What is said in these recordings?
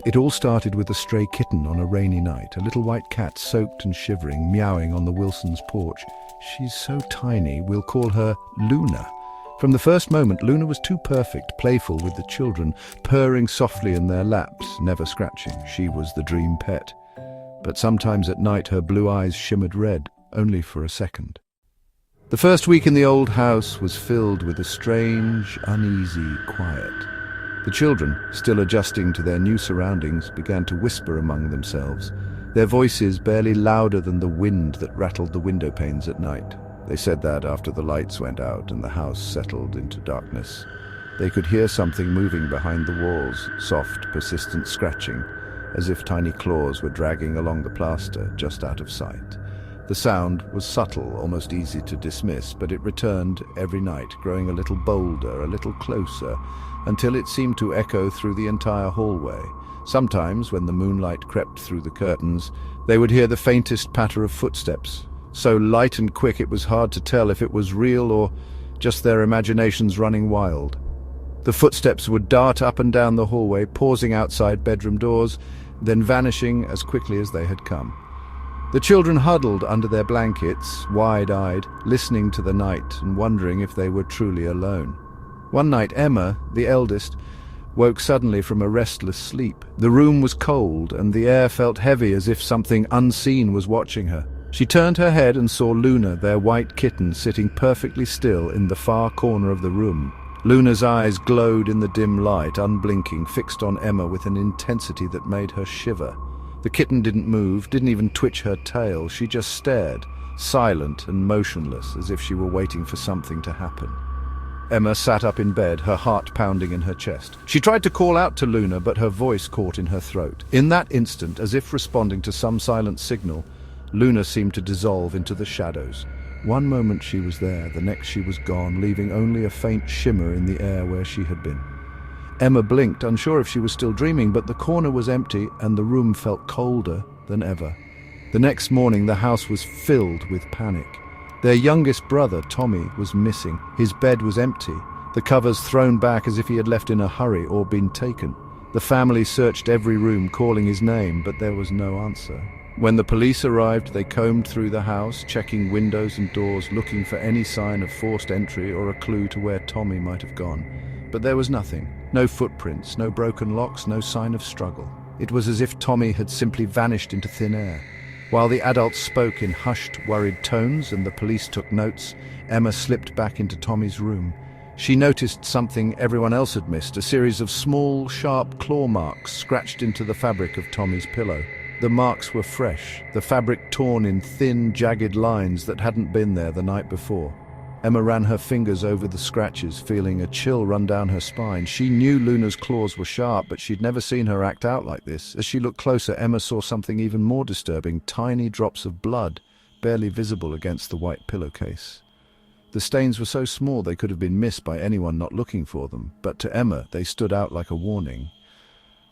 It all started with a stray kitten on a rainy night, a little white cat soaked and shivering, meowing on the Wilsons' porch. She's so tiny, we'll call her Luna. From the first moment, Luna was too perfect, playful with the children, purring softly in their laps, never scratching. She was the dream pet. But sometimes at night her blue eyes shimmered red, only for a second. The first week in the old house was filled with a strange, uneasy quiet. The children, still adjusting to their new surroundings, began to whisper among themselves, their voices barely louder than the wind that rattled the window panes at night. They said that after the lights went out and the house settled into darkness. They could hear something moving behind the walls, soft, persistent scratching, as if tiny claws were dragging along the plaster just out of sight. The sound was subtle, almost easy to dismiss, but it returned every night, growing a little bolder, a little closer, until it seemed to echo through the entire hallway. Sometimes, when the moonlight crept through the curtains, they would hear the faintest patter of footsteps, so light and quick it was hard to tell if it was real or just their imaginations running wild. The footsteps would dart up and down the hallway, pausing outside bedroom doors, then vanishing as quickly as they had come. The children huddled under their blankets, wide-eyed, listening to the night and wondering if they were truly alone. One night, Emma, the eldest, woke suddenly from a restless sleep. The room was cold, and the air felt heavy as if something unseen was watching her. She turned her head and saw Luna, their white kitten, sitting perfectly still in the far corner of the room. Luna's eyes glowed in the dim light, unblinking, fixed on Emma with an intensity that made her shiver. The kitten didn't move, didn't even twitch her tail. She just stared, silent and motionless, as if she were waiting for something to happen. Emma sat up in bed, her heart pounding in her chest. She tried to call out to Luna, but her voice caught in her throat. In that instant, as if responding to some silent signal, Luna seemed to dissolve into the shadows. One moment she was there, the next she was gone, leaving only a faint shimmer in the air where she had been. Emma blinked, unsure if she was still dreaming, but the corner was empty and the room felt colder than ever. The next morning, the house was filled with panic. Their youngest brother, Tommy, was missing. His bed was empty, the covers thrown back as if he had left in a hurry or been taken. The family searched every room, calling his name, but there was no answer. When the police arrived, they combed through the house, checking windows and doors, looking for any sign of forced entry or a clue to where Tommy might have gone. But there was nothing. No footprints, no broken locks, no sign of struggle. It was as if Tommy had simply vanished into thin air. While the adults spoke in hushed, worried tones and the police took notes, Emma slipped back into Tommy's room. She noticed something everyone else had missed, a series of small, sharp claw marks scratched into the fabric of Tommy's pillow. The marks were fresh, the fabric torn in thin, jagged lines that hadn't been there the night before. Emma ran her fingers over the scratches, feeling a chill run down her spine. She knew Luna's claws were sharp, but she'd never seen her act out like this. As she looked closer, Emma saw something even more disturbing, tiny drops of blood, barely visible against the white pillowcase. The stains were so small they could have been missed by anyone not looking for them, but to Emma they stood out like a warning.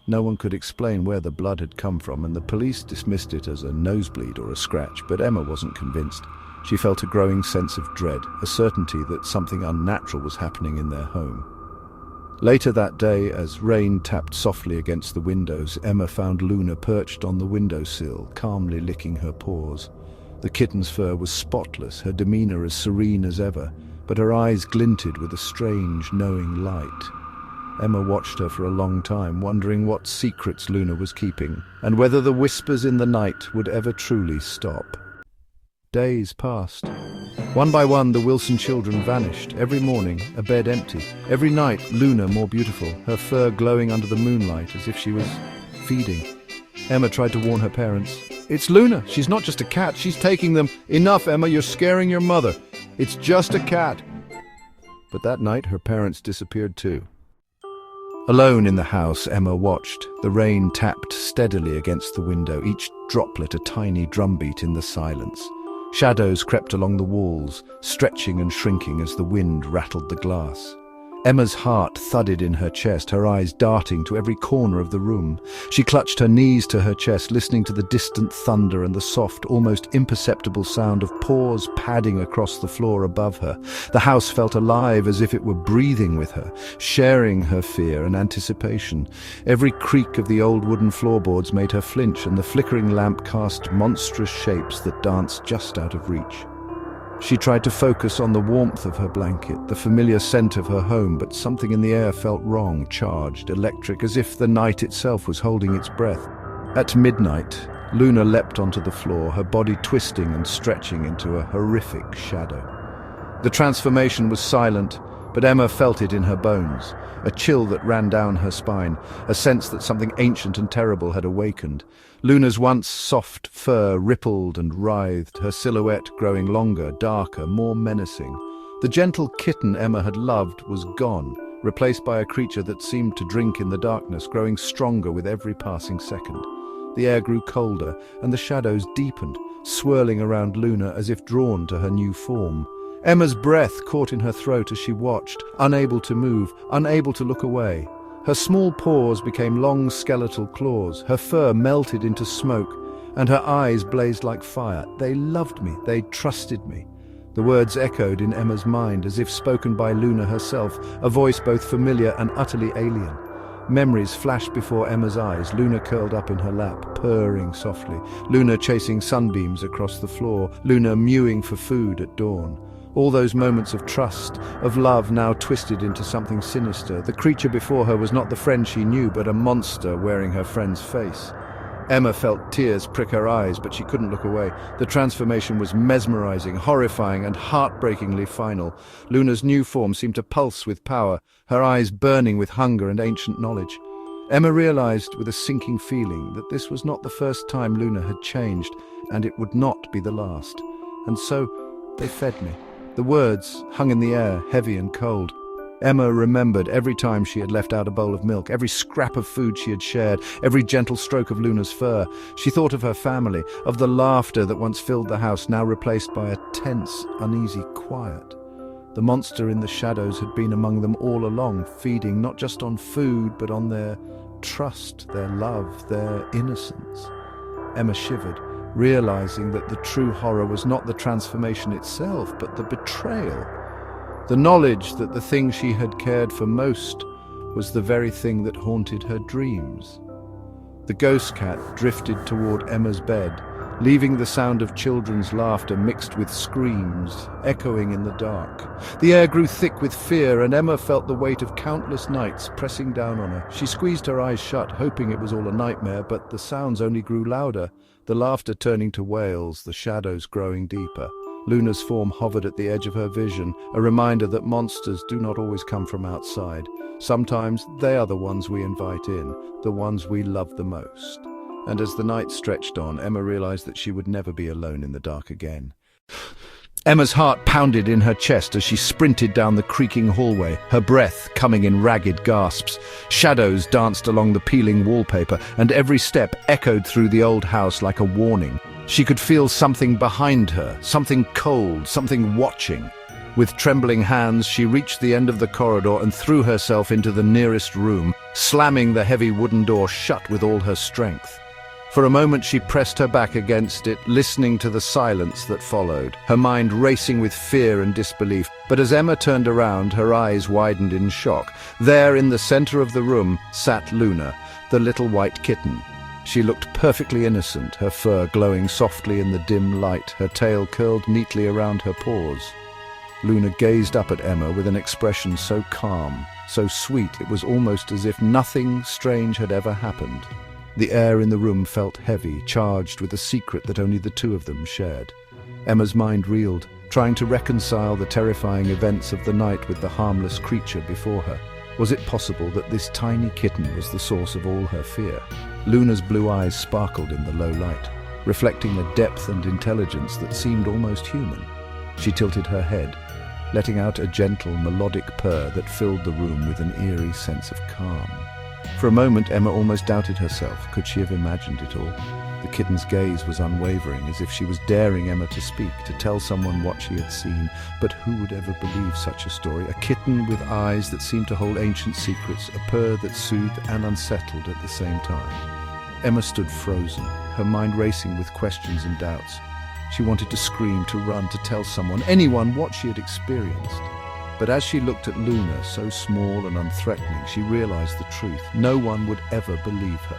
No one could explain where the blood had come from, and the police dismissed it as a nosebleed or a scratch, but Emma wasn't convinced. She felt a growing sense of dread, a certainty that something unnatural was happening in their home. Later that day, as rain tapped softly against the windows, Emma found Luna perched on the windowsill, calmly licking her paws. The kitten's fur was spotless, her demeanor as serene as ever, but her eyes glinted with a strange, knowing light. Emma watched her for a long time, wondering what secrets Luna was keeping, and whether the whispers in the night would ever truly stop. Days passed. One by one, the Wilson children vanished. Every morning, a bed empty. Every night, Luna more beautiful, her fur glowing under the moonlight as if she was feeding. Emma tried to warn her parents. "It's Luna. She's not just a cat. She's taking them." "Enough, Emma. You're scaring your mother. It's just a cat." But that night, her parents disappeared too. Alone in the house, Emma watched. The rain tapped steadily against the window, each droplet a tiny drumbeat in the silence. Shadows crept along the walls, stretching and shrinking as the wind rattled the glass. Emma's heart thudded in her chest, her eyes darting to every corner of the room. She clutched her knees to her chest, listening to the distant thunder and the soft, almost imperceptible sound of paws padding across the floor above her. The house felt alive, as if it were breathing with her, sharing her fear and anticipation. Every creak of the old wooden floorboards made her flinch, and the flickering lamp cast monstrous shapes that danced just out of reach. She tried to focus on the warmth of her blanket, the familiar scent of her home, but something in the air felt wrong, charged, electric, as if the night itself was holding its breath. At midnight, Luna leapt onto the floor, her body twisting and stretching into a horrific shadow. The transformation was silent, but Emma felt it in her bones, a chill that ran down her spine, a sense that something ancient and terrible had awakened. Luna's once soft fur rippled and writhed, her silhouette growing longer, darker, more menacing. The gentle kitten Emma had loved was gone, replaced by a creature that seemed to drink in the darkness, growing stronger with every passing second. The air grew colder, and the shadows deepened, swirling around Luna as if drawn to her new form. Emma's breath caught in her throat as she watched, unable to move, unable to look away. Her small paws became long skeletal claws, her fur melted into smoke, and her eyes blazed like fire. They loved me, they trusted me. The words echoed in Emma's mind as if spoken by Luna herself, a voice both familiar and utterly alien. Memories flashed before Emma's eyes, Luna curled up in her lap, purring softly, Luna chasing sunbeams across the floor, Luna mewing for food at dawn. All those moments of trust, of love, now twisted into something sinister. The creature before her was not the friend she knew, but a monster wearing her friend's face. Emma felt tears prick her eyes, but she couldn't look away. The transformation was mesmerizing, horrifying, and heartbreakingly final. Luna's new form seemed to pulse with power, her eyes burning with hunger and ancient knowledge. Emma realized with a sinking feeling that this was not the first time Luna had changed, and it would not be the last. And so they fed me. The words hung in the air, heavy and cold. Emma remembered every time she had left out a bowl of milk, every scrap of food she had shared, every gentle stroke of Luna's fur. She thought of her family, of the laughter that once filled the house, now replaced by a tense, uneasy quiet. The monster in the shadows had been among them all along, feeding not just on food, but on their trust, their love, their innocence. Emma shivered, realizing that the true horror was not the transformation itself, but the betrayal. The knowledge that the thing she had cared for most was the very thing that haunted her dreams. The ghost cat drifted toward Emma's bed, leaving the sound of children's laughter mixed with screams, echoing in the dark. The air grew thick with fear, and Emma felt the weight of countless nights pressing down on her. She squeezed her eyes shut, hoping it was all a nightmare, but the sounds only grew louder, the laughter turning to wails, the shadows growing deeper. Luna's form hovered at the edge of her vision, a reminder that monsters do not always come from outside. Sometimes they are the ones we invite in, the ones we love the most. And as the night stretched on, Emma realized that she would never be alone in the dark again. Emma's heart pounded in her chest as she sprinted down the creaking hallway, her breath coming in ragged gasps. Shadows danced along the peeling wallpaper, and every step echoed through the old house like a warning. She could feel something behind her, something cold, something watching. With trembling hands, she reached the end of the corridor and threw herself into the nearest room, slamming the heavy wooden door shut with all her strength. For a moment she pressed her back against it, listening to the silence that followed, her mind racing with fear and disbelief. But as Emma turned around, her eyes widened in shock. There, in the center of the room, sat Luna, the little white kitten. She looked perfectly innocent, her fur glowing softly in the dim light, her tail curled neatly around her paws. Luna gazed up at Emma with an expression so calm, so sweet, it was almost as if nothing strange had ever happened. The air in the room felt heavy, charged with a secret that only the two of them shared. Emma's mind reeled, trying to reconcile the terrifying events of the night with the harmless creature before her. Was it possible that this tiny kitten was the source of all her fear? Luna's blue eyes sparkled in the low light, reflecting a depth and intelligence that seemed almost human. She tilted her head, letting out a gentle, melodic purr that filled the room with an eerie sense of calm. For a moment, Emma almost doubted herself. Could she have imagined it all? The kitten's gaze was unwavering, as if she was daring Emma to speak, to tell someone what she had seen. But who would ever believe such a story? A kitten with eyes that seemed to hold ancient secrets, a purr that soothed and unsettled at the same time. Emma stood frozen, her mind racing with questions and doubts. She wanted to scream, to run, to tell someone, anyone, what she had experienced. But as she looked at Luna, so small and unthreatening, she realized the truth. No one would ever believe her.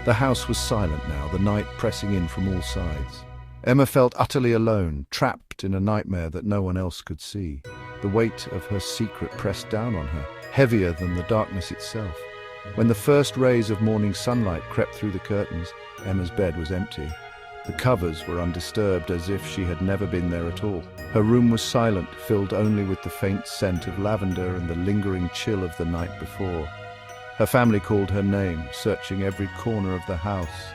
The house was silent now, the night pressing in from all sides. Emma felt utterly alone, trapped in a nightmare that no one else could see. The weight of her secret pressed down on her, heavier than the darkness itself. When the first rays of morning sunlight crept through the curtains, Emma's bed was empty. The covers were undisturbed, as if she had never been there at all. Her room was silent, filled only with the faint scent of lavender and the lingering chill of the night before. Her family called her name, searching every corner of the house.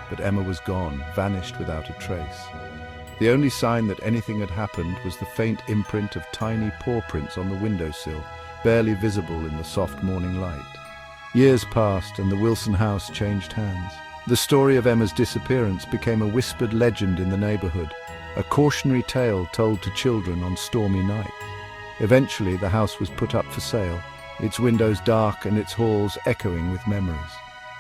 But Emma was gone, vanished without a trace. The only sign that anything had happened was the faint imprint of tiny paw prints on the windowsill, barely visible in the soft morning light. Years passed and the Wilson house changed hands. The story of Emma's disappearance became a whispered legend in the neighborhood, a cautionary tale told to children on stormy nights. Eventually, the house was put up for sale, its windows dark and its halls echoing with memories.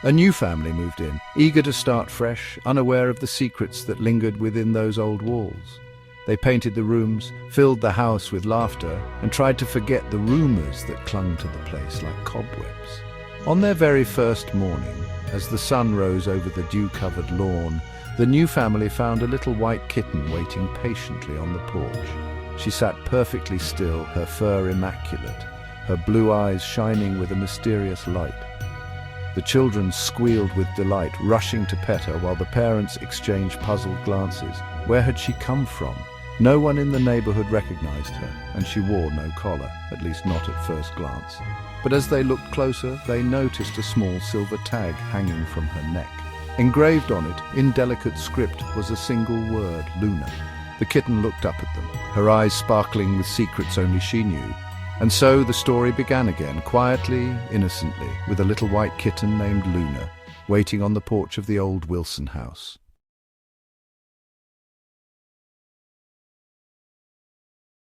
A new family moved in, eager to start fresh, unaware of the secrets that lingered within those old walls. They painted the rooms, filled the house with laughter, and tried to forget the rumors that clung to the place like cobwebs. On their very first morning, as the sun rose over the dew-covered lawn, the new family found a little white kitten waiting patiently on the porch. She sat perfectly still, her fur immaculate, her blue eyes shining with a mysterious light. The children squealed with delight, rushing to pet her, while the parents exchanged puzzled glances. Where had she come from? No one in the neighborhood recognized her, and she wore no collar, at least not at first glance. But as they looked closer, they noticed a small silver tag hanging from her neck. Engraved on it, in delicate script, was a single word, Luna. The kitten looked up at them, her eyes sparkling with secrets only she knew. And so the story began again, quietly, innocently, with a little white kitten named Luna, waiting on the porch of the old Wilson house.